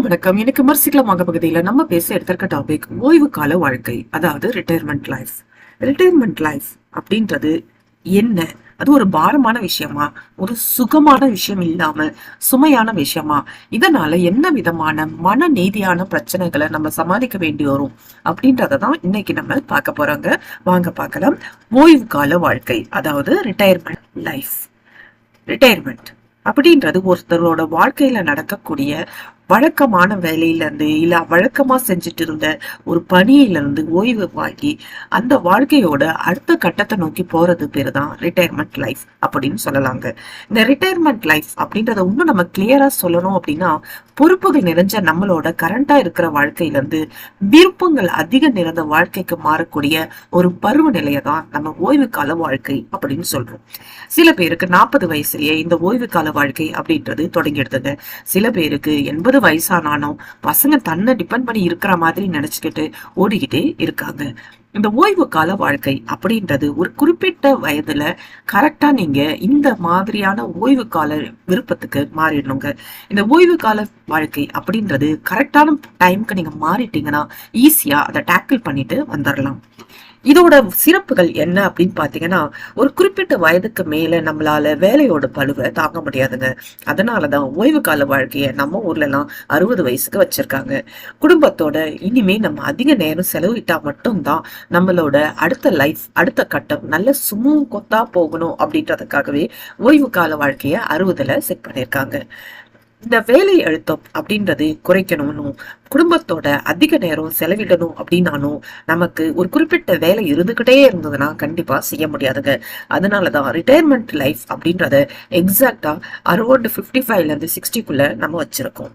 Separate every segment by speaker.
Speaker 1: வணக்கம். இன்னைக்கு விமர்சிக்கலாமாக பகுதியில நம்ம பேச எடுத்திருக்க டாபிக் ஓய்வு கால வாழ்க்கை, அதாவது ரிட்டையர்மெண்ட் லைஃப். ரிட்டையர்மெண்ட் லைஃப் அப்படின்றது என்ன? அது ஒரு பாரமான விஷயமா, ஒரு சுகமான விஷயம் இல்லாம சுமையான விஷயமா? இதனால என்ன விதமான மன நீதியான பிரச்சனைகளை நம்ம சமாளிக்க வேண்டி வரும் அப்படின்றதான் இன்னைக்கு நம்ம பார்க்க போறோங்க. வாங்க பார்க்கலாம். ஓய்வு கால வாழ்க்கை, அதாவது ரிட்டையர்மெண்ட் லைஃப். ரிட்டையர்மெண்ட் அப்படின்றது ஒருத்தரோட வாழ்க்கையில நடக்கக்கூடிய வழக்கமான வேலையில இருந்து இல்ல வழக்கமா செஞ்சுட்டு இருந்த ஒரு பணியில இருந்து ஓய்வு வாங்கி அந்த வாழ்க்கையோட அடுத்த கட்டத்தை நோக்கி போறது பேரு தான் ரிட்டையர்மெண்ட் லைஃப் அப்படின்னு சொல்லலாங்க. இந்த ரிட்டையர்மெண்ட் லைஃப் அப்படின்றத இன்னும் நம்ம கிளியரா சொல்லணும் அப்படின்னா, பொறுப்புகள் நிறைஞ்ச நம்மளோட கரண்டா இருக்கிற வாழ்க்கையில இருந்து விருப்பங்கள் அதிக நிறைந்த வாழ்க்கைக்கு மாறக்கூடிய ஒரு பருவ நிலையை தான் நம்ம ஓய்வு கால வாழ்க்கை அப்படின்னு சொல்றோம். சில பேருக்கு 40 வயசுலயே இந்த ஓய்வு கால வாழ்க்கை அப்படின்றது தொடங்கிடுதுங்க. சில பேருக்கு 80 வயசானாலும் பசங்க தன்னை டிபெண்ட் பண்ணி இருக்கிற மாதிரி நினைச்சுக்கிட்டு ஓடிக்கிட்டே இருக்காங்க. இந்த ஓய்வு கால வாழ்க்கை அப்படின்றது ஒரு குறிப்பிட்ட வயதுல கரெக்டா நீங்க இந்த மாதிரியான ஓய்வு கால விருப்பத்துக்கு மாறிடணுங்க. இந்த ஓய்வு கால வாழ்க்கை அப்படின்றது கரெக்டான டைம்க்கு நீங்க மாறிட்டீங்கன்னா ஈஸியா அதை டேக்கிள் பண்ணிட்டு வந்துடலாம். இதோட சிறப்புகள் என்ன அப்படின்னு பாத்தீங்கன்னா, ஒரு குறிப்பிட்ட வயதுக்கு மேல நம்மளால வேலையோட பளுவை தாங்க முடியாதுங்க. அதனாலதான் ஓய்வு கால வாழ்க்கைய நம்ம ஊர்ல எல்லாம் 60 வயசுக்கு வச்சிருக்காங்க. குடும்பத்தோட இனிமே நம்ம அதிக நேரம் செலவிட்டா மட்டும்தான் நம்மளோட அடுத்த லைஃப், அடுத்த கட்டம் நல்ல சுமூகத்தா போகணும் அப்படின்றதுக்காகவே ஓய்வு கால வாழ்க்கைய 60ல செட் பண்ணிருக்காங்க. இந்த வேலை அழுத்தம் அப்படின்றது குறைக்கணும்னும் குடும்பத்தோட அதிக நேரம் செலவிடணும் அப்படின்னாலும் நமக்கு ஒரு குறிப்பிட்ட வேலை இருந்துகிட்டே இருந்ததுன்னா கண்டிப்பா செய்ய முடியாதுங்க. அதனாலதான் ரிட்டையர்மெண்ட் லைஃப் அப்படின்றத எக்ஸாக்டா அரௌண்ட் 55ல இருந்து 60க்குள்ள நம்ம வச்சிருக்கோம்.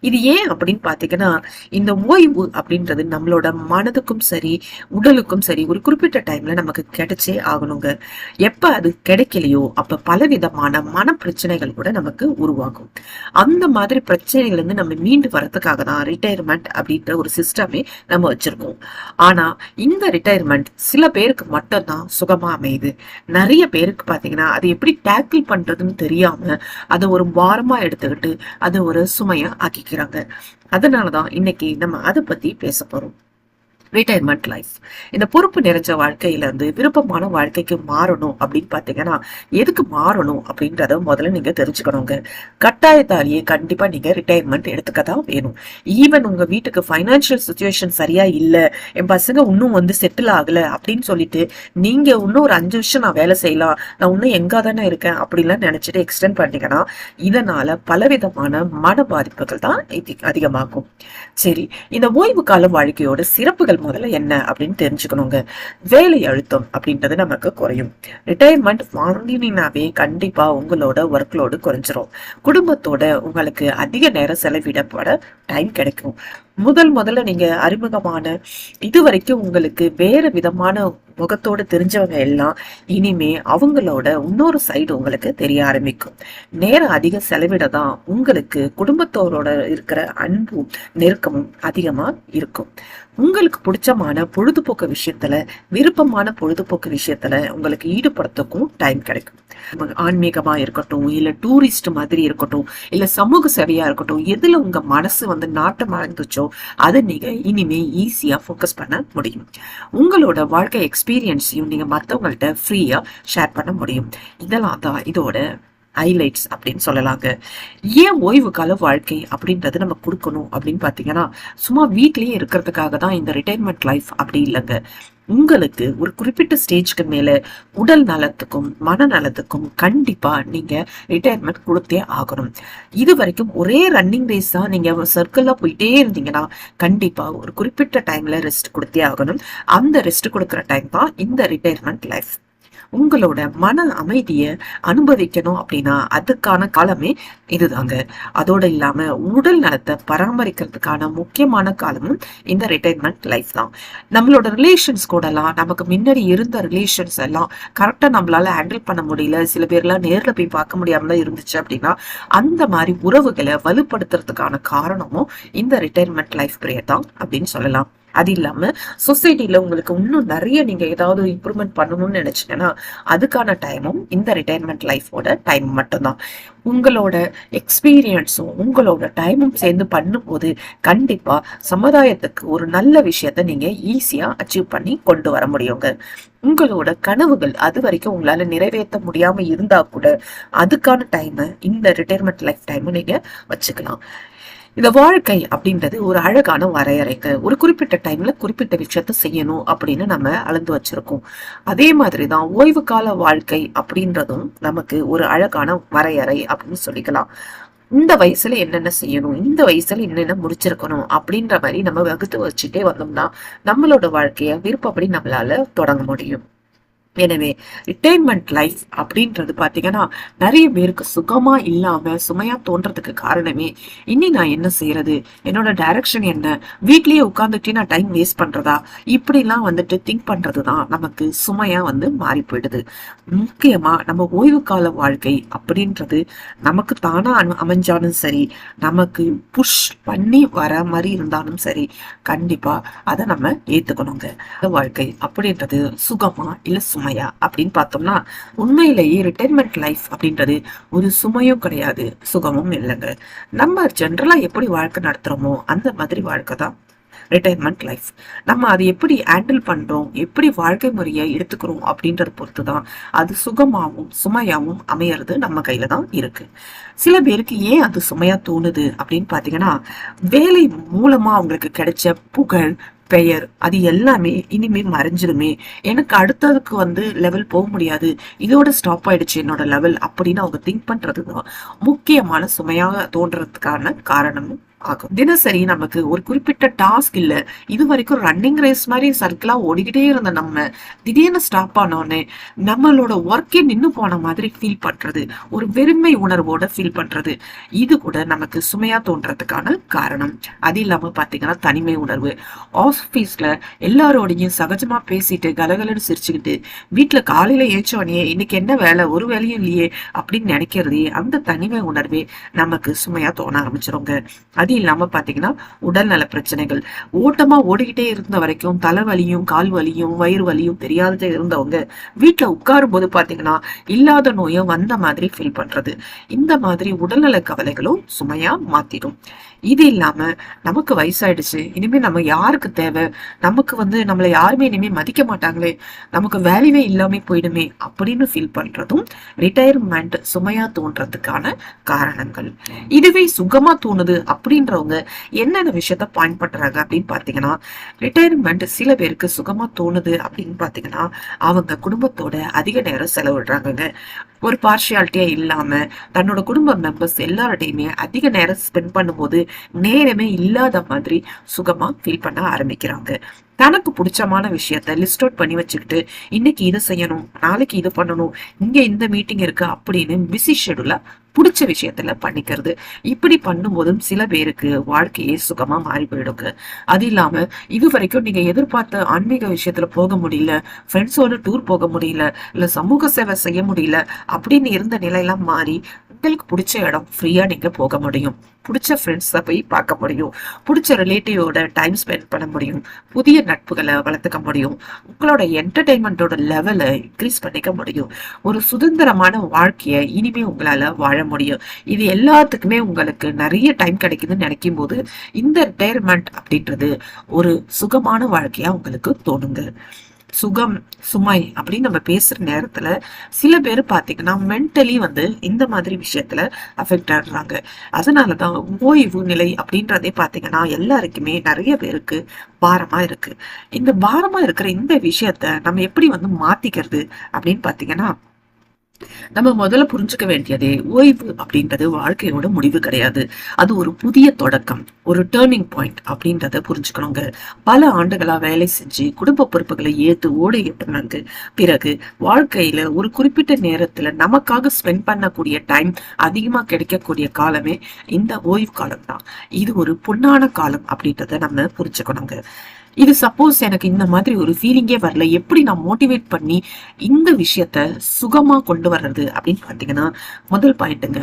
Speaker 1: இது ஏன் அப்படின்னு பாத்தீங்கன்னா, இந்த ஓய்வு அப்படின்றது நம்மளோட மனதுக்கும் சரி உடலுக்கும் சரி ஒரு குறிப்பிட்ட டைம்ல நமக்கு கிடைச்சே ஆகணுங்க. எப்ப அது கிடைக்கலையோ அப்ப பலவிதமான மன பிரச்சனைகள் கூட நமக்கு உருவாகும். அந்த மாதிரி பிரச்சனைகள் இருந்து நம்ம மீண்டு வரதுக்காக தான் ரிட்டையர்மெண்ட் அப்படின்ற ஒரு சிஸ்டமே நம்ம வச்சிருக்கோம். ஆனா இந்த ரிட்டையர்மெண்ட் சில பேருக்கு மட்டும்தான் சுகமா அமையுது. நிறைய பேருக்கு பாத்தீங்கன்னா அது எப்படி டேக்கிள் பண்றதுன்னு தெரியாம அதை ஒரு பாரமா எடுத்துக்கிட்டு அது ஒரு சுமையா ஆக்கி. அதனாலதான் இன்னைக்கு நம்ம அதை பத்தி பேச போறோம். ரிட்டையர்மெண்ட் லைஃப், இந்த பொறுப்பு நிறைஞ்ச வாழ்க்கையில இருந்து விருப்பமான வாழ்க்கைக்கு மாறணும் அப்படின்னு பாத்தீங்கன்னா, எதுக்கு மாறணும் அப்படின்றத முதல்ல நீங்க தெரிஞ்சுக்கணுங்க. கட்டாயத்தாலேயே கண்டிப்பா நீங்க ரிட்டையர்மெண்ட் எடுத்துக்கதான் வேணும். ஈவன் உங்க வீட்டுக்கு பைனான்சியல் சுச்சுவேஷன் சரியா இல்ல, என் பசங்க இன்னும் செட்டில் ஆகல அப்படின்னு சொல்லிட்டு நீங்க இன்னும் ஒரு 5 வருஷம் நான் வேலை செய்யலாம், நான் இன்னும் எங்க தானே இருக்கேன் அப்படிலாம் நினைச்சிட்டு எக்ஸ்டெண்ட் பண்ணீங்கன்னா இதனால பலவிதமான மன பாதிப்புகள் தான் அதிகமாகும். சரி, இந்த ஓய்வு கால வாழ்க்கையோட சிறப்புகள் முதல்ல என்ன அப்படின்னு தெரிஞ்சுக்கணுங்க. வேலை அழுத்தம் அப்படின்றது நமக்கு குறையும். ரிட்டையர்மெண்ட் வாங்கினீங்கன்னாவே கண்டிப்பா உங்களோட ஒர்க் லோடு குறைஞ்சிரும். குடும்பத்தோட உங்களுக்கு அதிக நேரம் செலவிடப்பட டைம் கிடைக்கும். முதல்ல நீங்க அறிமுகமான இது வரைக்கும் உங்களுக்கு வேற விதமான முகத்தோடு தெரிஞ்சவங்க எல்லாம் இனிமே அவங்களோட இன்னொரு சைடு உங்களுக்கு தெரிய ஆரம்பிக்கும். நேரம் அதிக செலவிட தான் உங்களுக்கு குடும்பத்தோரோட இருக்கிற அன்பும் நெருக்கமும் அதிகமா இருக்கும். உங்களுக்கு பிடிச்சமான பொழுதுபோக்கு விஷயத்துல, விருப்பமான பொழுதுபோக்கு விஷயத்துல உங்களுக்கு ஈடுபடுறதுக்கும் டைம் கிடைக்கும். ஆன்மீகமா இருக்கட்டும், இல்ல டூரிஸ்ட் மாதிரி இருக்கட்டும், இல்ல சமூக சேவையா இருக்கட்டும், எதுல உங்க மனசு நாட்டம் இருந்துச்சோ அதை நீங்க இனிமே ஈஸியா போக்கஸ் பண்ண முடியும். உங்களோட வாழ்க்கை எக்ஸ்பீரியன்ஸையும் நீங்க மற்றவங்கள்ட்ட ஃப்ரீயா ஷேர் பண்ண முடியும். இதெல்லாம் தான் இதோட ஹைலைட்ஸ் அப்படின்னு சொல்லலாங்க. ஏன் ஓய்வு கால வாழ்க்கை அப்படின்றது நம்ம கொடுக்கணும் அப்படின்னு பாத்தீங்கன்னா, சும்மா வீட்லயே இருக்கிறதுக்காக தான் இந்த ரிட்டையர்மெண்ட் லைஃப் அப்படி இல்லைங்க. உங்களுக்கு ஒரு குறிப்பிட்ட ஸ்டேஜ்க்கு மேல உடல் நலத்துக்கும் மனநலத்துக்கும் கண்டிப்பா நீங்க ரிட்டையர்மெண்ட் கொடுத்தே ஆகணும். இது வரைக்கும் ஒரே ரன்னிங் ரேஸ் தான் நீங்க சர்க்கிள்ல போயிட்டே இருந்தீங்கன்னா கண்டிப்பா ஒரு குறிப்பிட்ட டைம்ல ரெஸ்ட் கொடுத்தே ஆகணும். அந்த ரெஸ்ட் கொடுக்குற டைம் தான் இந்த ரிட்டையர்மெண்ட் லைஃப். உங்களோட மன அமைதிய அனுபவிக்கணும் அப்படின்னா அதுக்கான காலமே இதுதாங்க. அதோட இல்லாம உடல் நலத்தை பராமரிக்கிறதுக்கான முக்கியமான காலமும் இந்த ரிட்டையர்மெண்ட் லைஃப் தான். நம்மளோட ரிலேஷன்ஸ் கூடலாம் நமக்கு முன்னாடி இருந்த ரிலேஷன்ஸ் எல்லாம் கரெக்டா நம்மளால ஹேண்டில் பண்ண முடியல, சில பேர்லாம் நேர்ல போய் பார்க்க முடியாமலாம் இருந்துச்சு அப்படின்னா அந்த மாதிரி உறவுகளை வலுப்படுத்துறதுக்கான காரணமும் இந்த ரிட்டையர்மெண்ட் லைஃப் பீரியட் தான் அப்படின்னு சொல்லலாம். அது இல்லாம சொசைட்டில உங்களுக்கு இன்னும் நிறைய நீங்க ஏதாவது இம்ப்ரூவ்மெண்ட் பண்ணணும்னு நினைச்சீங்கன்னா அதுக்கான டைமும் இந்த ரிட்டையர்மெண்ட் லைஃபோட டைம் மட்டும்தான். உங்களோட எக்ஸ்பீரியன்ஸும் உங்களோட டைமும் சேர்ந்து பண்ணும்போது கண்டிப்பா சமுதாயத்துக்கு ஒரு நல்ல விஷயத்த நீங்க ஈஸியா அச்சீவ் பண்ணி கொண்டு வர முடியுங்க. உங்களோட கனவுகள் அது வரைக்கும் உங்களால நிறைவேற்ற முடியாம இருந்தா கூட அதுக்கான டைம் இந்த ரிட்டையர்மெண்ட் லைஃப் டைம் நீங்க வச்சுக்கலாம். இந்த வாழ்க்கை அப்படின்றது ஒரு அழகான வரையறைங்க. ஒரு குறிப்பிட்ட டைம்ல குறிப்பிட்ட விஷயத்த செய்யணும் அப்படின்னு நம்ம அளந்து வச்சிருக்கோம். அதே மாதிரிதான் ஓய்வு கால வாழ்க்கை அப்படின்றதும் நமக்கு ஒரு அழகான வரையறை அப்படின்னு சொல்லிக்கலாம். இந்த வயசுல என்னென்ன செய்யணும், இந்த வயசுல என்னென்ன முடிச்சிருக்கணும் அப்படின்ற மாதிரி நம்ம வகுத்து வச்சுட்டே வந்தோம்னா நம்மளோட வாழ்க்கைய விருப்பப்படி நம்மளால தொடங்க முடியும். எனவே ரிட்டைர்மெண்ட் லைஃப் அப்படின்றது பாத்தீங்கன்னா நிறைய பேருக்கு சுகமா இல்லாம சுமையா தோன்றதுக்கு காரணமே இனி நான் என்ன செய்யறது, என்னோட டைரக்ஷன் என்ன, வீட்லயே உட்கார்ந்துட்டு நான் டைம் வேஸ்ட் பண்றதா, இப்படிலாம் திங்க் பண்றதுதான் நமக்கு சுமையா மாறி போயிடுது. முக்கியமா நம்ம ஓய்வு கால வாழ்க்கை அப்படின்றது நமக்கு தானா அமைஞ்சாலும் சரி, நமக்கு புஷ் பண்ணி வர மாதிரி இருந்தாலும் சரி, கண்டிப்பா அதை நம்ம ஏத்துக்கணுங்க. வாழ்க்கை அப்படின்றது சுகமா இல்ல சுமையா அப்படின்னு பார்த்தோம்னா உண்மையிலேயே ரிட்டைர்மெண்ட் லைஃப் அப்படின்றது ஒரு சுமையும் கிடையாது, சுகமும் இல்லைங்க. நம்ம ஜென்ரலா எப்படி வாழ்க்கை நடத்துறோமோ அந்த மாதிரி வாழ்க்கை தான் ரிட்டைர்மெண்ட் லைஃப். நம்ம அதை எப்படி ஹேண்டில் பண்றோம், எப்படி வாழ்க்கை முறையை எடுத்துக்கிறோம் அப்படின்றத பொறுத்துதான் அது சுகமாவும் சுமையாவும் அமையறது நம்ம கையில தான் இருக்கு. சில பேருக்கு ஏன் அது சுமையா தோணுது அப்படின்னு பாத்தீங்கன்னா வேலை மூலமா அவங்களுக்கு கிடைச்ச புகழ் பெயர் அது எல்லாமே இனிமே மறைஞ்சிருமே, எனக்கு அடுத்ததுக்கு லெவல் போக முடியாது, இதோட ஸ்டாப் ஆயிடுச்சு என்னோட லெவல் அப்படின்னு அவங்க திங்க் பண்றதுதான் முக்கியமான சுமையாக தோன்றதுக்கான காரணமும் ஆகும். தினசரி நமக்கு ஒரு குறிப்பிட்ட டாஸ்க் இல்ல, இது வரைக்கும் ரன்னிங் ரேஸ் மாதிரி சர்க்கிளா ஓடிக்கிட்டே இருந்த நம்ம திடீர்னு ஸ்டாப் ஆனோடனே நம்மளோட ஒர்க்கே நின்னு போன மாதிரி ஃபீல் பண்றது, ஒரு வெறுமை உணர்வோட ஃபீல் பண்றது, இது கூட நமக்கு சுமையா தோன்றதுக்கான காரணம். அது இல்லாம பாத்தீங்கன்னா தனிமை உணர்வு. ஆபீஸ்ல எல்லாரோடையும் சகஜமா பேசிட்டு கலகலன்னு சிரிச்சுக்கிட்டு வீட்டுல காலையில ஏச்சோனே இன்னைக்கு என்ன வேலை, ஒரு வேலையும் இல்லையே அப்படின்னு நினைக்கிறதே அந்த தனிமை உணர்வே நமக்கு சுமையா தோண ஆரம்பிச்சிருங்க. அது இல்லாம பாத்தீங்கன்னா உடல் நல பிரச்சனைகள். ஓட்டமா ஓடிக்கிட்டே இருந்த வரைக்கும் தலைவலியும் கால் வலியும் வயிறு வலியும் தெரியாத இருந்தவங்க வீட்டுல உட்காரும் போது பாத்தீங்கன்னா இல்லாத நோயும் வந்த மாதிரி ஃபீல் பண்றது, இந்த மாதிரி உடல்நல கவலைகளும் சுமையா மாத்திடும். இது இல்லாம நமக்கு வயசாயிடுச்சு, இனிமே நம்ம யாருக்கு தேவை, நமக்கு நம்மளை யாருமே இனிமே மதிக்க மாட்டாங்களே, நமக்கு வேல்யூவே இல்லாம போயிடுமே அப்படின்னு ஃபீல் பண்றதும் ரிட்டையர்மெண்ட் சுமையா தோன்றதுக்கான காரணங்கள். இதுவே சுகமா தோணுது அப்படின்றவங்க என்னென்ன விஷயத்த பாயிண்ட் பண்றாங்க அப்படின்னு பாத்தீங்கன்னா ரிட்டையர்மெண்ட் சில பேருக்கு சுகமா தோணுது அப்படின்னு பாத்தீங்கன்னா அவங்க குடும்பத்தோட அதிக நேரம் செலவிடுறாங்க. ஒரு பார்ஷியாலிட்டியா இல்லாம தன்னோட குடும்ப மெம்பர்ஸ் எல்லார்டையுமே அதிக நேரம் ஸ்பெண்ட் பண்ணும்போது நேரமே இல்லாத மாதிரி சுகமா ஃபீல் பண்ண ஆரம்பிக்கிறாங்க. தனக்கு பிடிச்சமான விஷயத்த லிஸ்ட் அவுட் பண்ணி வச்சுக்கிட்டு இன்னைக்கு இது செய்யணும், நாளைக்கு இது பண்ணணும், இங்க இந்த மீட்டிங் இருக்கு அப்படின்னு பிஸி ஷெடியூலா பிடிச்ச விஷயத்துல பண்ணிக்கிறது. இப்படி பண்ணும்போதும் சில பேருக்கு வாழ்க்கையே சுகமா மாறி போயிடுங்க. அது இல்லாம இது வரைக்கும் நீங்க எதிர்பார்த்த ஆன்மீக விஷயத்துல போக முடியல, ஃப்ரெண்ட்ஸோட டூர் போக முடியல, இல்ல சமூக சேவை செய்ய முடியல அப்படின்னு இருந்த நிலையெல்லாம் மாறி உங்களுக்கு பிடிச்ச இடம் ஃப்ரீயா நீங்க போக முடியும், பிடிச்ச ஃப்ரெண்ட்ஸை போய் பார்க்க முடியும், பிடிச்ச ரிலேட்டிவோட டைம் ஸ்பெண்ட் பண்ண முடியும், புதிய நட்புகளை வளர்த்துக்க முடியும், உங்களோட என்டர்டைன்மெண்டோட லெவலை இன்க்ரீஸ் பண்ணிக்க முடியும், ஒரு சுதந்திரமான வாழ்க்கையை இனிமே உங்களால வாழ முடியும். இது எல்லாத்துக்குமே உங்களுக்கு நிறைய டைம் கிடைக்குதுன்னு நினைக்கும் போது இந்த ரிட்டையர்மெண்ட் அப்படின்றது ஒரு சுகமான வாழ்க்கையா உங்களுக்கு தோணுங்க. சுகம் சுமை அப்படின்னு நம்ம பேசுற நேரத்துல சில பேர் பாத்தீங்கன்னா மென்டலி இந்த மாதிரி விஷயத்துல அஃபெக்ட் ஆடுறாங்க. அதனாலதான் ஓய்வு நிலை அப்படின்றதே பாத்தீங்கன்னா எல்லாருக்குமே நிறைய பேருக்கு பாரமா இருக்கு. இந்த பாரமா இருக்கிற இந்த விஷயத்த நம்ம எப்படி மாத்திக்கிறது அப்படின்னு பாத்தீங்கன்னா நம்ம முதல்ல புரிஞ்சுக்க வேண்டியதே ஓய்வு அப்படின்றது வாழ்க்கையோட முடிவு கிடையாது, அது ஒரு புதிய தொடக்கம், ஒரு டேர்னிங் பாயிண்ட் அப்படின்றத புரிஞ்சுக்கணுங்க. பல ஆண்டுகளா வேலை செஞ்சு குடும்ப பொறுப்புகளை ஏத்து ஓட எட்டுனாங்க பிறகு வாழ்க்கையில ஒரு குறிப்பிட்ட நேரத்துல நமக்காக ஸ்பெண்ட் பண்ணக்கூடிய டைம் அதிகமா கிடைக்கக்கூடிய காலமே இந்த ஓய்வு காலம் தான். இது ஒரு பொன்னான காலம் அப்படின்றத நம்ம புரிஞ்சுக்கணுங்க. இது சப்போஸ் எனக்கு இந்த மாதிரி ஒரு ஃபீலிங்கே வரல, எப்படி நான் மோட்டிவேட் பண்ணி இந்த விஷயத்த சுகமா கொண்டு வர்றது அப்படின்னு பாத்தீங்கன்னா முதல் பாயிண்ட்டுங்க,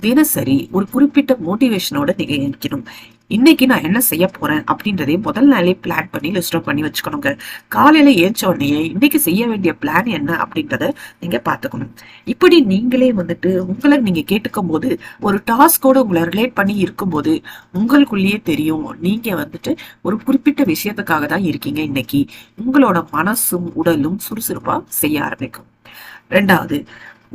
Speaker 1: தினசரி ஒரு குறிப்பிட்ட மோட்டிவேஷனோட நீங்க நிற்கணும். இன்னைக்கு நான் என்ன செய்ய போறேன் அப்படின்றதே முதல் நாளே பிளான் பண்ணி லிஸ்ட் அவுட் பண்ணி வச்சுக்கணுங்க. காலையில ஏஞ்ச உடனே இன்னைக்கு செய்ய வேண்டிய பிளான் என்ன அப்படின்றத நீங்க பாத்துக்கணும். இப்படி நீங்களே வந்துட்டு உங்களை நீங்க கேட்டுக்கும் போது, ஒரு டாஸ்கோட உங்களை ரிலேட் பண்ணி இருக்கும்போது உங்களுக்குள்ளேயே தெரியும் நீங்க வந்துட்டு ஒரு குறிப்பிட்ட விஷயத்துக்காக தான் இருக்கீங்க. இன்னைக்கு உங்களோட மனசும் உடலும் சுறுசுறுப்பா செய்ய ஆரம்பிக்கும். ரெண்டாவது,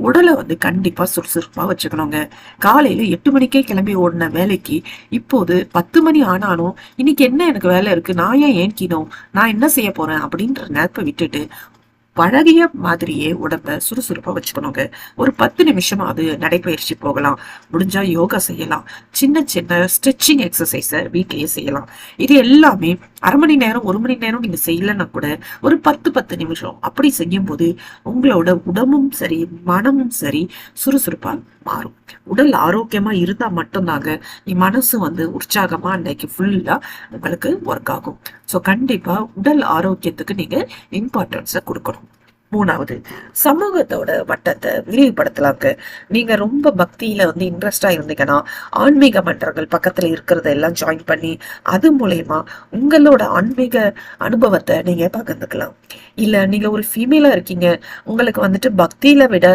Speaker 1: உடலை வந்து கண்டிப்பா சுறுசுறுப்பா வச்சுக்கணுங்க. காலையில 8 மணிக்கே கிளம்பி ஓடின வேலைக்கு இப்போது 10 மணி ஆனாலும் இன்னைக்கு என்ன எனக்கு வேலை இருக்கு, நான் ஏன் ஏன்கினோம், நான் என்ன செய்ய போறேன் அப்படின்ற நேரத்தை விட்டுட்டு பழகிய மாதிரியே உடம்ப சுறுசுறுப்பா வச்சுக்கணுங்க. ஒரு 10 நிமிஷமாவது நடைபயிற்சி போகலாம், முடிஞ்சா யோகா செய்யலாம், சின்ன சின்ன ஸ்ட்ரெச்சிங் எக்ஸசைஸ வீட்லயே செய்யலாம். இது எல்லாமே 1/2 மணி நேரம் 1 மணி நேரம் நீங்க செய்யலன்னா கூட ஒரு 10 நிமிஷம் அப்படி செய்யும் போது உங்களோட உடம்பும் சரி மனமும் சரி சுறுசுறுப்பா மாறும். உடல் ஆரோக்கியமா இருந்தா மட்டும்தாங்க மனசு வந்து உற்சாகமா அன்னைக்கு ஃபுல்லா உங்களுக்கு ஒர்க் ஆகும். ஸோ கண்டிப்பா உடல் ஆரோக்கியத்துக்கு நீங்க இம்பார்ட்டன்ஸை கொடுக்கணும். மூணாவது, சமூகத்தோட வட்டத்தை விரிவுபடுத்தலாங்க. நீங்க ரொம்ப பக்தியில வந்து இன்ட்ரெஸ்டா இருந்தீங்கன்னா ஆன்மீக மன்றங்கள் பக்கத்துல இருக்கிறத எல்லாம் ஜாயின் பண்ணி அது மூலயமா உங்களோட ஆன்மீக அனுபவத்தை நீங்க பகிர்ந்துக்கலாம். இல்ல நீங்க ஒரு ஃபீமேலா இருக்கீங்க, உங்களுக்கு வந்துட்டு பக்தியில விட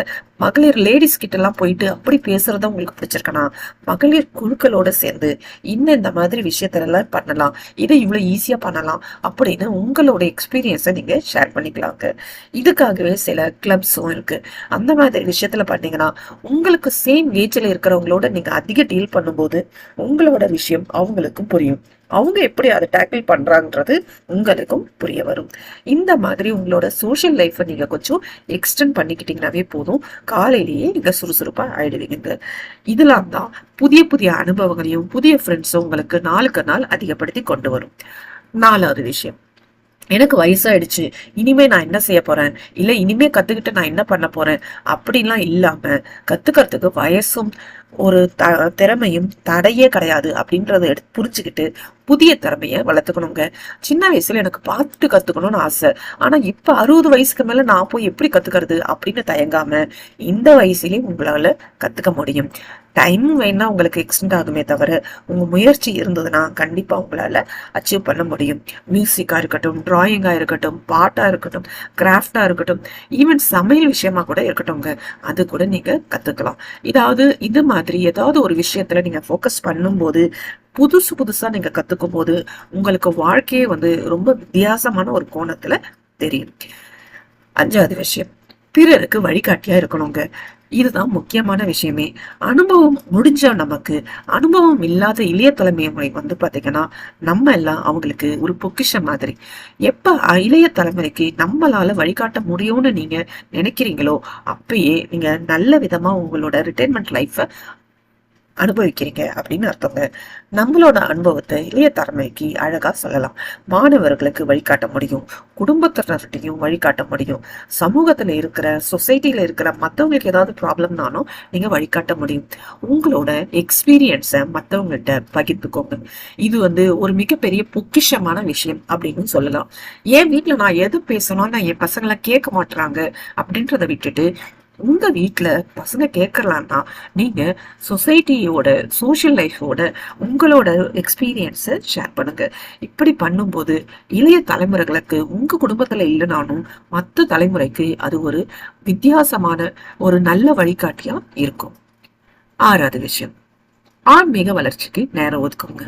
Speaker 1: மகளிர் லேடிஸ் கிட்ட எல்லாம் போயிட்டு அப்படி பேசுறத உங்களுக்கு பிடிச்சிருக்கனா மகளிர் குழுக்களோட சேர்ந்து இன்னும் இந்த மாதிரி விஷயத்துல எல்லாம் பண்ணலாம், இதை இவ்வளவு ஈஸியா பண்ணலாம் அப்படின்னு உங்களோட எக்ஸ்பீரியன்ஸை நீங்க ஷேர் பண்ணிக்கலாங்க. இதுக்காகவே சில கிளப்ஸும் இருக்கு. அந்த மாதிரி விஷயத்துல பண்ணீங்கன்னா உங்களுக்கு சேம் ஏஜ்ல இருக்கிறவங்களோட நீங்க அதிக டீல் பண்ணும்போது உங்களோட விஷயம் அவங்களுக்கும் புரியும், அவங்க எப்படி அதை டேக்கிள் பண்றாங்கன்றது உங்களுக்கும் புரிய வரும். இந்த மாதிரி உங்களோட சோஷியல் லைஃப்பை நீங்க கொஞ்சம் எக்ஸ்டெண்ட் பண்ணிக்கிட்டீங்கன்னாவே போதும், காலையிலேயே நீங்க சுறுசுறுப்பா ஆயிடுவீங்க. இதெல்லாம் தான் புதிய புதிய அனுபவங்களையும் புதிய ஃப்ரெண்ட்ஸும் உங்களுக்கு நாளுக்கு நாள் அதிகப்படுத்தி கொண்டு வரும். நாலாவது விஷயம், எனக்கு வயசாயிடுச்சு, இனிமே நான் என்ன செய்ய போறேன், இல்ல இனிமே கத்துக்கிட்டு நான் என்ன பண்ண போறேன் அப்படின்லாம் இல்லாம கத்துக்கிறதுக்கு வயசும் ஒரு திறமையும் தடையே கிடையாது அப்படின்றத புரிச்சுக்கிட்டு புதிய திறமைய வளர்த்துக்கணுங்க. சின்ன வயசுல எனக்கு பாட்டு கத்துக்கணும்னு ஆசை, ஆனா இப்ப 60 வயசுக்கு மேல நான் போய் எப்படி கத்துக்கிறது அப்படின்னு தயங்காம இந்த வயசுலயும் உங்களால கத்துக்க முடியும். டைம் வேணா உங்களுக்கு எக்ஸ்டெண்ட் ஆகுமே தவிர உங்க முயற்சி இருந்ததுன்னா கண்டிப்பா உங்களால அச்சீவ் பண்ண முடியும். மியூசிக்கா இருக்கட்டும், டிராயிங்கா இருக்கட்டும், பாட்டா இருக்கட்டும், கிராஃப்டா இருக்கட்டும், ஈவன் சமையல் விஷயமா கூட இருக்கட்டும்ங்க, அது கூட நீங்க கத்துக்கலாம். இது மாதிரி ஏதாவது ஒரு விஷயத்துல நீங்க ஃபோக்கஸ் பண்ணும்போது புதுசு புதுசா நீங்க கத்துக்கும் போது உங்களுக்கு வாழ்க்கையே வந்து ரொம்ப வித்தியாசமான ஒரு கோணத்துல தெரியும். அஞ்சாவது விஷயம், பிறருக்கு வழிகாட்டியா இருக்கணுங்க. இதுதான் முக்கியமான விஷயமே. அனுபவம் முடிஞ்ச நமக்கு அனுபவம் இல்லாத இளைய தலைமுறை வந்து பாத்தீங்கன்னா நம்ம எல்லாம் அவங்களுக்கு ஒரு பொக்கிஷம் மாதிரி. எப்ப இளைய தலைமுறைக்கு நம்மளால வழிகாட்ட முடியும்னு நீங்க நினைக்கிறீங்களோ அப்பயே நீங்க நல்ல விதமா உங்களோட ரிட்டைர்மெண்ட் லைஃப அனுபவிக்கிறீங்க அப்படின்னு அர்த்தங்க. நம்மளோட அனுபவத்தை இளைய தலைமுறைக்கு அழகா சொல்லலாம், மாணவர்களுக்கு வழிகாட்ட முடியும், குடும்பத்தினர்கிட்டையும் வழிகாட்ட முடியும், சமூகத்துல இருக்கிற சொசைட்டில இருக்கிற மற்றவங்களுக்கு ஏதாவது ப்ராப்ளம்னாலும் நீங்க வழிகாட்ட முடியும். உங்களோட எக்ஸ்பீரியன்ஸை மற்றவங்கள்ட்ட பகிர்ந்துக்கோங்க. இது வந்து ஒரு மிகப்பெரிய பொக்கிஷமான விஷயம் அப்படின்னு சொல்லலாம். என் வீட்டுல நான் எது பேசணும்னு என் பசங்களை கேட்க மாட்டுறாங்க அப்படின்றத விட்டுட்டு உங்க வீட்டுல பசங்க கேட்கலாம்னா நீங்க சொசைட்டியோட சோசியல் லைஃபோட உங்களோட எக்ஸ்பீரியன்ஸை ஷேர் பண்ணுங்க. இப்படி பண்ணும்போது இளைய தலைமுறைகளுக்கு உங்க குடும்பத்துல இல்லைனாலும் மற்ற தலைமுறைக்கு அது ஒரு வித்தியாசமான ஒரு நல்ல வழிகாட்டியா இருக்கும். ஆறாவது விஷயம், ஆன்மீக வளர்ச்சிக்கு நேரம் ஒதுக்குங்க.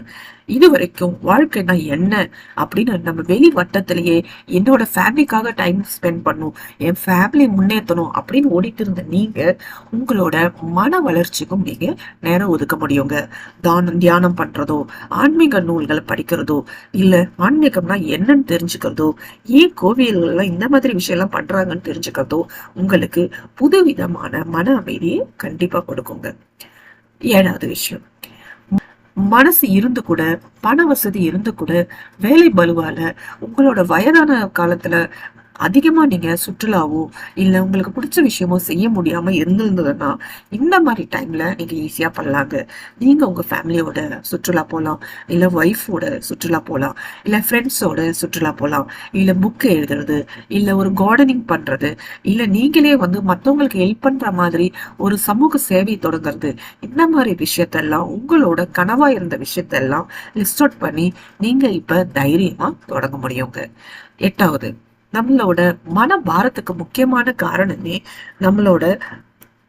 Speaker 1: இது வரைக்கும் வாழ்க்கைனா என்ன அப்படின்னு நம்ம வெளி வட்டத்திலேயே என்னோட ஃபேமிலிக்காக டைம் ஸ்பெண்ட் பண்ணும், என் ஃபேமிலி முன்னேற்றணும் அப்படின்னு ஓடிட்டு இருந்த நீங்க உங்களோட மன வளர்ச்சிக்கும் நீங்க நேரம் ஒதுக்க முடியுங்க. தியானம் பண்றதோ, ஆன்மீக நூல்களை படிக்கிறதோ, இல்ல ஆன்மீகம்னா என்னன்னு தெரிஞ்சுக்கிறதோ, ஏன் கோவில்கள்லாம் இந்த மாதிரி விஷயம் எல்லாம் பண்றாங்கன்னு தெரிஞ்சுக்கிறதோ உங்களுக்கு புதுவிதமான மன அமைதியை கண்டிப்பா கொடுக்குங்க. ஏழாவது விஷயம், மனசு இருந்து கூட பண வசதி இருந்து கூட வேலை பலுவால உங்களோட வயதான காலத்துல அதிகமா நீங்க சுற்றுலாவோ இல்ல உங்களுக்கு பிடிச்ச விஷயமோ செய்ய முடியாம இருந்திருந்ததுன்னா இந்த மாதிரி டைம்ல நீங்க ஈஸியா பண்ணலாங்க. நீங்க உங்க ஃபேமிலியோட சுற்றுலா போலாம், இல்ல ஒய்ஃபோட சுற்றுலா போலாம், இல்ல ஃப்ரெண்ட்ஸோட சுற்றுலா போலாம், இல்ல புக் எழுதுறது, இல்ல ஒரு கார்டனிங் பண்றது, இல்ல நீங்களே வந்து மத்தவங்களுக்கு ஹெல்ப் பண்ற மாதிரி ஒரு சமூக சேவை தொடங்குறது. இந்த மாதிரி விஷயத்தெல்லாம் உங்களோட கனவா இருந்த விஷயத்தெல்லாம் லிஸ்ட் அவுட் பண்ணி நீங்க இப்ப தைரியமா தொடங்க முடியுங்க. 8வது, நம்மளோட மன பாரத்துக்கு முக்கியமான காரணமே நம்மளோட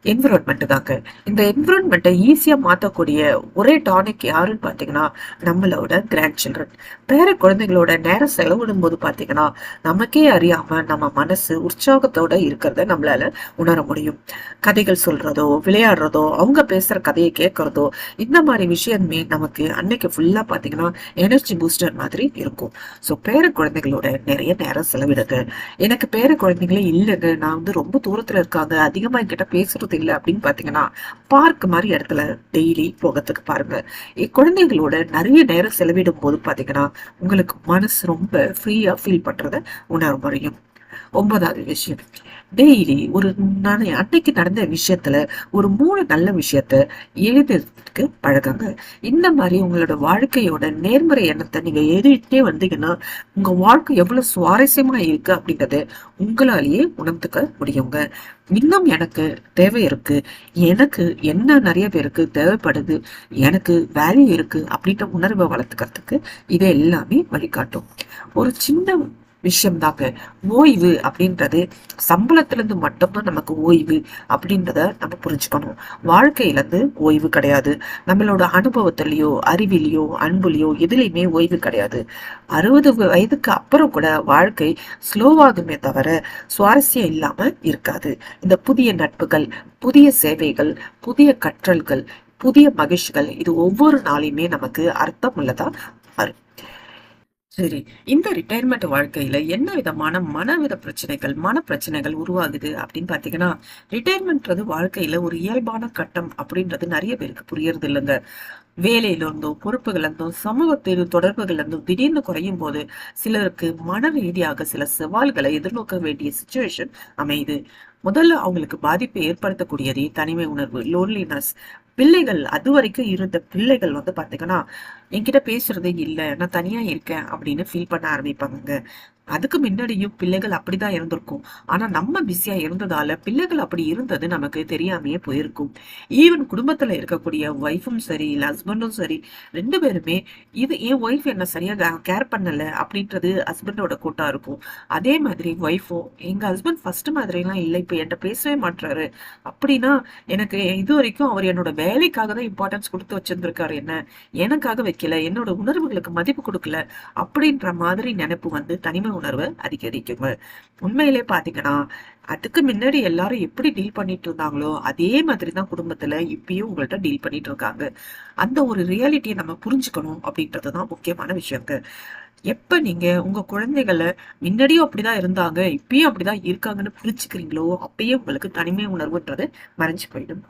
Speaker 1: என்விரான்மெண்ட் தாங்க. இந்த என்விரான்மெண்ட்டை ஈஸியா மாத்தக்கூடிய ஒரே டானிக் யாருன்னு பாத்தீங்கன்னா நம்மளோட கிராண்ட் சில்ட்ரன். பேர குழந்தைகளோட நேரம் செலவிடும் போது பாத்தீங்கன்னா நமக்கே அறியாம நம்ம மனசு உற்சாகத்தோட இருக்கிறத நம்மளால உணர முடியும். கதைகள் சொல்றதோ, விளையாடுறதோ, அவங்க பேசுற கதையை கேட்கறதோ, இந்த மாதிரி விஷயமே நமக்கு அன்னைக்கு ஃபுல்லா பாத்தீங்கன்னா எனர்ஜி பூஸ்டர் மாதிரி இருக்கும். ஸோ பேர குழந்தைகளோட நிறைய நேரம் செலவிடுங்க. எனக்கு பேர குழந்தைங்களே இல்லைங்க, நான் வந்து ரொம்ப தூரத்துல இருக்காங்க, அதிகமா என்கிட்ட பேசுறது இல்லை அப்படின்னு பாத்தீங்கன்னா பார்க் மாதிரி இடத்துல டெய்லி போகிறதுக்கு பாருங்க. குழந்தைகளோட நிறைய நேரம் செலவிடும் போது பாத்தீங்கன்னா உங்களுக்கு மனசு ரொம்ப ஃப்ரீயா ஃபீல் பண்றத உணர முடியும். 9வது விஷயம், டெய்லி ஒரு அன்னைக்கு நடந்த விஷயத்துல ஒரு 3 நல்ல விஷயத்த எழுதுறதுக்கு பழகுங்க. இந்த மாதிரி உங்களோட வாழ்க்கையோட நேர்மறை எண்ணத்தை நீங்க எழுதிட்டே வந்தீங்கன்னா உங்க வாழ்க்கை எவ்வளவு சுவாரஸ்யமா இருக்கு அப்படிங்கறத உங்களாலேயே உணர்ந்துக்க முடியுங்க. இன்னும் எனக்கு தேவை இருக்கு, எனக்கு என்ன நிறைய பேருக்கு தேவைப்படுது, எனக்கு வேல்யூ இருக்கு அப்படின்ற உணர்வை வளர்த்துக்கிறதுக்கு இதை எல்லாமே வழிகாட்டும். ஒரு சின்ன விஷயம் தாங்க ஓய்வு அப்படின்றது. சம்பளத்துல இருந்து மட்டும்தான் நமக்கு ஓய்வு அப்படின்றத நம்ம புரிஞ்சுக்கணும். வாழ்க்கையில இருந்து ஓய்வு கிடையாது. நம்மளோட அனுபவத்திலயோ, அறிவிலையோ, அன்புலையோ எதுலையுமே ஓய்வு கிடையாது. 60 வயதுக்கு அப்புறம் கூட வாழ்க்கை ஸ்லோவாகுமே தவிர சுவாரஸ்யம் இல்லாம இருக்காது. இந்த புதிய நட்புகள், புதிய சேவைகள், புதிய கற்றல்கள், புதிய மகிழ்ச்சிகள், இது ஒவ்வொரு நாளையுமே நமக்கு அர்த்தம் உள்ளதா மாறும். சரி, இந்த ரிட்டையர்மெண்ட் வாழ்க்கையில என்ன விதமான மனவித பிரச்சனைகள், மன பிரச்சனைகள் உருவாகுது அப்படின்னு பாத்தீங்கன்னா, ரிட்டையர்மெண்ட்றது வாழ்க்கையில ஒரு இயல்பான கட்டம் அப்படின்றது நிறைய பேருக்கு புரியறது இல்லைங்க. வேலையில இருந்தும், பொறுப்புகள் இருந்தும், சமூகத்தில் தொடர்புகள் இருந்தும் திடீர்னு குறையும் போது சிலருக்கு மன ரீதியாக சில சவால்களை எதிர்நோக்க வேண்டிய சுச்சுவேஷன் அமையுது. முதல்ல அவங்களுக்கு பாதிப்பை ஏற்படுத்தக்கூடியதே தனிமை உணர்வு, லோன்லினஸ். பிள்ளைகள் அது வரைக்கும் இருந்த பிள்ளைகள் வந்து பாத்தீங்கன்னா என்கிட்ட பேசுறதே இல்ல, நான் தனியா இருக்கேன் அப்படின்னு ஃபீல் பண்ண ஆரம்பிப்பாங்க. அதுக்கு முன்னாடியும் பிள்ளைகள் அப்படிதான் இருந்திருக்கும். ஆனா நம்ம பிஸியா இருந்ததால பிள்ளைகள் அப்படி இருந்தது நமக்கு தெரியாமையே போயிருக்கும். ஈவன் குடும்பத்துல இருக்கக்கூடிய ஒய்ஃபும் சரி, இல்ல ஹஸ்பண்டும் சரி, 2 பேருமே இது என் ஒய்ஃப் என்ன சரியா கேர் பண்ணல அப்படின்றது ஹஸ்பண்டோட கூட்டா இருக்கும். அதே மாதிரி ஒய்ஃபும் எங்க ஹஸ்பண்ட் ஃபர்ஸ்ட் மாதிரி எல்லாம் இல்ல, இப்ப என்கிட்ட பேசவே மாட்டாரு அப்படின்னா எனக்கு இது வரைக்கும் அவர் என்னோட வேலைக்காக தான் இம்பார்ட்டன்ஸ் கொடுத்து வச்சிருந்திருக்காரு, என்ன எனக்காக வைக்கல, என்னோட உணர்வுகளுக்கு மதிப்பு கொடுக்கல அப்படின்ற மாதிரி நினைப்பு வந்து தனிமை உணர்வை அதிகரிக்குங்க. உண்மையிலே பாத்தீங்கன்னா அதுக்கு முன்னாடி எல்லாரும் எப்படி டீல் பண்ணிட்டு இருந்தாங்களோ அதே மாதிரிதான் குடும்பத்துல இப்பயும் உங்கள்ட்ட டீல் பண்ணிட்டு இருக்காங்க. அந்த ஒரு ரியாலிட்டியை நம்ம புரிஞ்சுக்கணும் அப்படின்றதுதான் முக்கியமான விஷயங்க. எப்ப நீங்க உங்க குழந்தைகளை முன்னாடியும் அப்படிதான் இருந்தாங்க இப்பயும் அப்படிதான் இருக்காங்கன்னு புரிஞ்சுக்கிறீங்களோ அப்பயே உங்களுக்கு தனிமை உணர்வுன்றது மறைஞ்சு போயிடும்.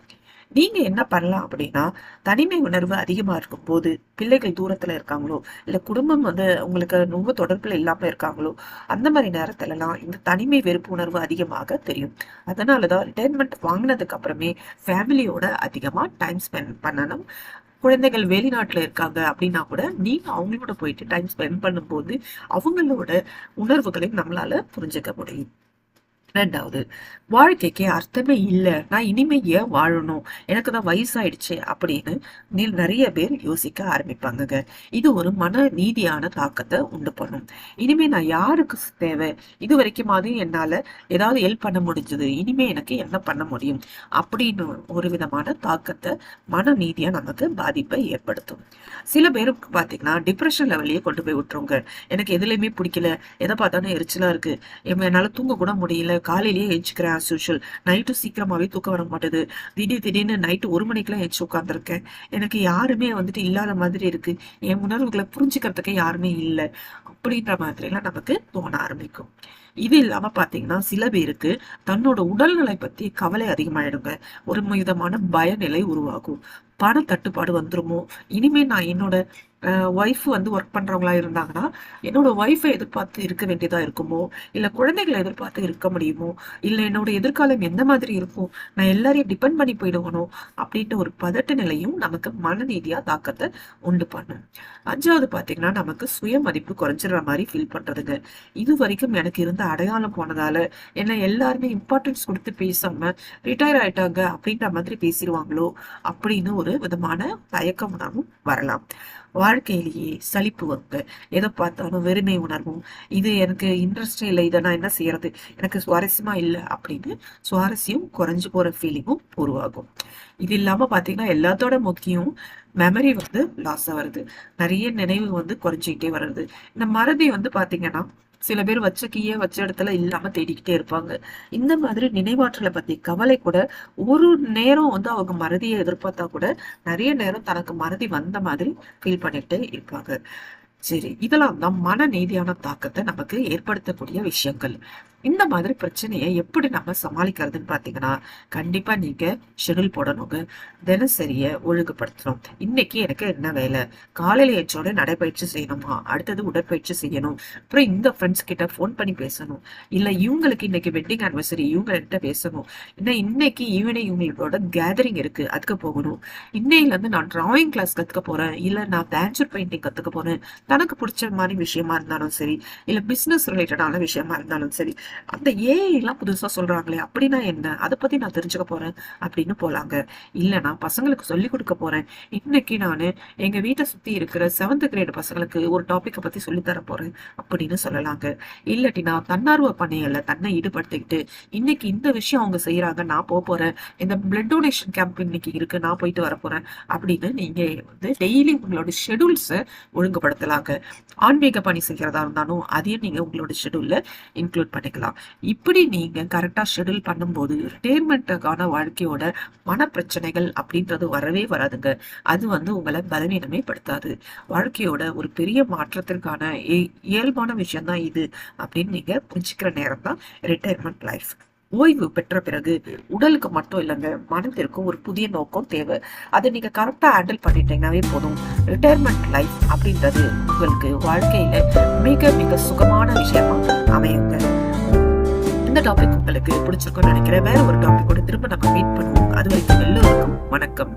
Speaker 1: நீங்க என்ன பண்ணலாம் அப்படின்னா, தனிமை உணர்வு அதிகமா இருக்கும் போது பிள்ளைகள் தூரத்துல இருக்காங்களோ, இல்ல குடும்பம் வந்து உங்களுக்கு ரொம்ப தொடர்புல இல்லாம இருக்காங்களோ, அந்த மாதிரி நேரத்துல எல்லாம் இந்த தனிமை வெறுப்பு உணர்வு அதிகமாக தெரியும். அதனாலதான் ரிட்டையர்மெண்ட் வாங்கினதுக்கு அப்புறமே ஃபேமிலியோட அதிகமா டைம் ஸ்பெண்ட் பண்ணணும். குழந்தைகள் வெளிநாட்டுல இருக்காங்க அப்படின்னா கூட நீங்க அவங்களோட போயிட்டு டைம் ஸ்பெண்ட் பண்ணும்போது அவங்களோட உணர்வுகளையும் நம்மளால புரிஞ்சுக்க முடியும். 2வது, வாழ்க்கைக்கு அர்த்தமே இல்ல, நான் இனிமே ஏன் வாழணும், எனக்கு தான் வயசாயிடுச்சு அப்படின்னு நிறைய பேர் யோசிக்க ஆரம்பிப்பாங்கங்க. இது ஒரு மன நீதியான தாக்கத்தை உண்டு பண்ணும். இனிமே நான் யாருக்கு தேவை, இது வரைக்குமாவது என்னால ஏதாவது ஹெல்ப் பண்ண முடிஞ்சது, இனிமே எனக்கு என்ன பண்ண முடியும் அப்படின்னு ஒரு விதமான தாக்கத்தை மன நீதியா நமக்கு பாதிப்பை ஏற்படுத்தும். சில பேருக்கு பாத்தீங்கன்னா டிப்ரெஷன் லெவல்லயே கொண்டு போய் விட்டுருங்க. எனக்கு எதுலையுமே பிடிக்கல, எதை பார்த்தாலும் எரிச்சலா இருக்கு, என்னால தூங்க கூட முடியல, காலையிலேயே எழுச்சிக்கிறேன் ஆஸ் யூஷுவல், நைட்டும் சீக்கிரமாவே தூக்கம் வர மாட்டேது, திடீர்னு நைட்டு 1 மணிக்கெல்லாம் எழுச்சி உட்காந்துருக்கேன், எனக்கு யாருமே வந்துட்டு இல்லாத மாதிரி இருக்கு, என் உணர்வுகளை புரிஞ்சுக்கிறதுக்கு யாருமே இல்லை அப்படின்ற மாதிரி எல்லாம் நமக்கு தோண ஆரம்பிக்கும். இது இல்லாம பாத்தீங்கன்னா சில பேருக்கு தன்னோட உடல்நிலை பத்தி கவலை அதிகமாயிடுங்க. ஒரு விதமான பயநிலை உருவாகும். பண தட்டுப்பாடு வந்துருமோ, இனிமே நான் என்னோட ஒய்ஃப் வந்து ஒர்க் பண்றவங்களா இருந்தாங்கன்னா என்னோட ஒய்ஃபை எதிர்பார்த்து இருக்க வேண்டியதா இருக்குமோ, இல்ல குழந்தைகளை எதிர்பார்த்து இருக்க முடியுமோ, இல்ல என்னோட எதிர்காலம் எந்த மாதிரி இருக்கும், நான் எல்லாரையும் டிபெண்ட் பண்ணி போயிடுவனோ அப்படின்ற ஒரு பதட்ட நிலையும் நமக்கு மனநீதியா தாக்கத்தை உண்டு பண்ணும். 5வது பாத்தீங்கன்னா நமக்கு சுயமதிப்பு குறைஞ்சிடுற மாதிரி ஃபீல் பண்றதுங்க. இது வரைக்கும் எனக்கு இருந்த அடையாளம் போனதால என்ன எல்லாருமே இம்பார்ட்டன்ஸ் கொடுத்து பேசாம ரிட்டையர் ஆயிட்டாங்க அப்படின்ற மாதிரி பேசிடுவாங்களோ அப்படின்னு ஒரு விதமான தயக்க உணர்வும் வரலாம். வாழ்க்கையிலேயே சலிப்பு வருங்க. எதை பார்த்தாலும் வெறுமை உணர்வும், இது எனக்கு இன்ட்ரெஸ்டே இல்லை, இதை நான் என்ன செய்யறது, எனக்கு சுவாரஸ்யமா இல்லை அப்படின்னு சுவாரஸ்யம் குறைஞ்சு போற ஃபீலிங்கும் உருவாகும். இது இல்லாம பாத்தீங்கன்னா எல்லாத்தோட முக்கியம் மெமரி வந்து லாஸ் ஆகுறது. நிறைய நினைவு வந்து குறைஞ்சிக்கிட்டே வர்றது. இந்த மறதி வந்து பாத்தீங்கன்னா சில பேர் வச்ச கீய வச்ச இடத்துல இல்லாம தேடிக்கிட்டே இருப்பாங்க. இந்த மாதிரி நினைவாற்றலை பத்தி கவலை கூட ஒரு நேரம் வந்து அவங்க மறதியை எதிர்பார்த்தா கூட நிறைய நேரம் தனக்கு மறதி வந்த மாதிரி ஃபீல் பண்ணிட்டு இருப்பாங்க. சரி, இதெல்லாம் தான் மன நீதியான தாக்கத்தை நமக்கு ஏற்படுத்தக்கூடிய விஷயங்கள். இந்த மாதிரி பிரச்சனையை எப்படி நம்ம சமாளிக்கிறதுன்னு பாத்தீங்கன்னா, கண்டிப்பா நீங்க ஷெடியூல் போடணுங்க. தினசரிய ஒழுங்குபடுத்தணும். இன்னைக்கு எனக்கு என்ன வேலை, காலையில ஏற்றோட நடைப்பயிற்சி செய்யணுமா, அடுத்தது உடற்பயிற்சி செய்யணும், அப்புறம் இந்த ஃப்ரெண்ட்ஸ் கிட்ட ஃபோன் பண்ணி பேசணும், இல்ல இவங்களுக்கு இன்னைக்கு வெட்டிங் ஆனிவர்சரி இவங்க கிட்ட பேசணும், இன்னும் இன்னைக்கு ஈவினிங் இவங்களோட கேதரிங் இருக்கு அதுக்கு போகணும், இன்னையில இருந்து நான் டிராயிங் கிளாஸ் கத்துக்க போறேன், இல்ல நான் பேஞ்சர் பெயிண்டிங் கத்துக்க போறேன், தனக்கு பிடிச்ச மாதிரி விஷயமா இருந்தாலும் சரி, இல்ல பிசினஸ் ரிலேட்டடான விஷயமா இருந்தாலும் சரி, அந்த ஏஐ எல்லாம் புதுசா சொல்றாங்களே அப்படின்னா என்ன, அதை பத்தி நான் தெரிஞ்சுக்க போறேன் அப்படின்னு போலாங்க. இல்லைன்னா பசங்களுக்கு சொல்லி கொடுக்க போறேன், இன்னைக்கு நானு எங்க வீட்டை சுத்தி இருக்கிற 7th கிரேட் பசங்களுக்கு ஒரு டாபிக்கை பத்தி சொல்லி தர போறேன் அப்படின்னு சொல்லலாங்க. இல்லாட்டி நான் தன்னார்வ பணிகள்ல தன்னை ஈடுபடுத்திக்கிட்டு இன்னைக்கு இந்த விஷயம் அவங்க செய்யறாங்க, நான் போறேன், இந்த பிளட் டொனேஷன் கேம்ப் இன்னைக்கு இருக்கு, நான் போயிட்டு வர போறேன் அப்படின்னு நீங்க வந்து டெய்லி உங்களோட ஷெடியூல்ஸை ஒழுங்குபடுத்தலாங்க. ஆன்மீக பணி செய்யறதா இருந்தாலும் அதையும் நீங்க உங்களோட ஷெடியூல்ல இன்க்ளூட் பண்ணிக்கலாம். இப்படி நீங்க கரெக்டா ஷெடியூல் பண்ணும்போது ரிட்டையர்மெண்ட்டுக்கான வாழ்க்கையோட மன பிரச்சனைகள் அப்படின்றது வரவே வராதுங்க. அது வந்து உங்களை பலவீனமே படுத்தாது. வாழ்க்கையோட ஒரு பெரிய மாற்றத்திற்கான இயல்பான விஷயம் தான் இது அப்படின்னு நீங்க புரிஞ்சுக்கிற நேரம் தான் ரிட்டையர்மெண்ட் லைஃப். ஓய்வு பெற்ற பிறகு உடலுக்கு மட்டும் இல்லைங்க, மனதிற்கும் ஒரு புதிய நோக்கம் தேவை. அதை நீங்க கரெக்டா ஹேண்டில் பண்ணிட்டீங்கன்னாவே போதும். ரிட்டையர்மெண்ட் லைஃப் அப்படின்றது உங்களுக்கு வாழ்க்கையில மிக மிக சுகமான விஷயமா அமையுங்க. இந்த டாபிக் உங்களுக்கு பிடிச்சிருக்கும்னு நினைக்கிறேன். வேற ஒரு டாபிக் கூட திரும்ப நம்ம மீட் பண்ணுவோம். அது வரைக்கும் எல்லோருக்கும் வணக்கம்.